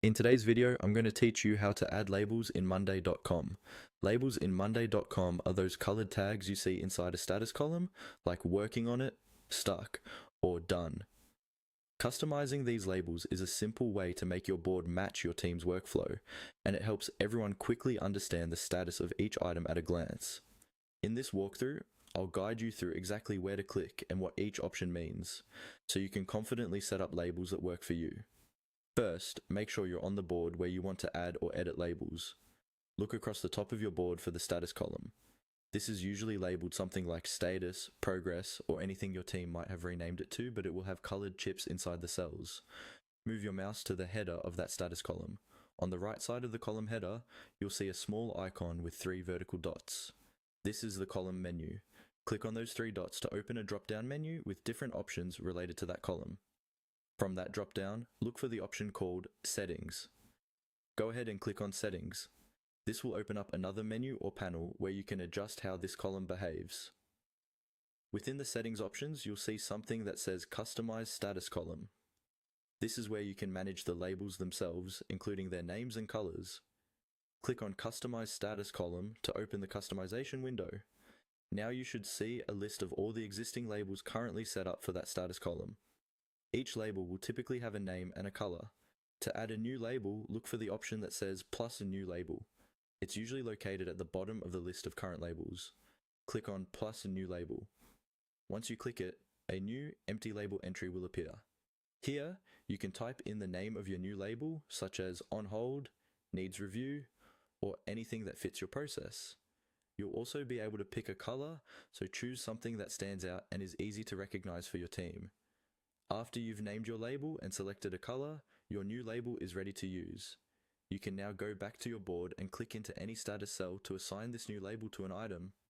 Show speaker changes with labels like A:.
A: In today's video, I'm going to teach you how to add labels in Monday.com. Labels in Monday.com are those colored tags you see inside a status column, like working on it, stuck, or done. Customizing these labels is a simple way to make your board match your team's workflow, and it helps everyone quickly understand the status of each item at a glance. In this walkthrough, I'll guide you through exactly where to click and what each option means, so you can confidently set up labels that work for you. First, make sure you're on the board where you want to add or edit labels. Look across the top of your board for the status column. This is usually labeled something like status, progress, or anything your team might have renamed it to, but it will have colored chips inside the cells. Move your mouse to the header of that status column. On the right side of the column header, you'll see a small icon with 3 vertical dots. This is the column menu. Click on those 3 dots to open a drop-down menu with different options related to that column. From that drop-down, look for the option called Settings. Go ahead and click on Settings. This will open up another menu or panel where you can adjust how this column behaves. Within the settings options, you'll see something that says Customize Status Column. This is where you can manage the labels themselves, including their names and colors. Click on Customize Status Column to open the customization window. Now you should see a list of all the existing labels currently set up for that status column. Each label will typically have a name and a color. To add a new label, look for the option that says plus a new label. It's usually located at the bottom of the list of current labels. Click on plus a new label. Once you click it, a new empty label entry will appear. Here, you can type in the name of your new label, such as on hold, needs review, or anything that fits your process. You'll also be able to pick a color, so choose something that stands out and is easy to recognize for your team. After you've named your label and selected a color, your new label is ready to use. You can now go back to your board and click into any status cell to assign this new label to an item.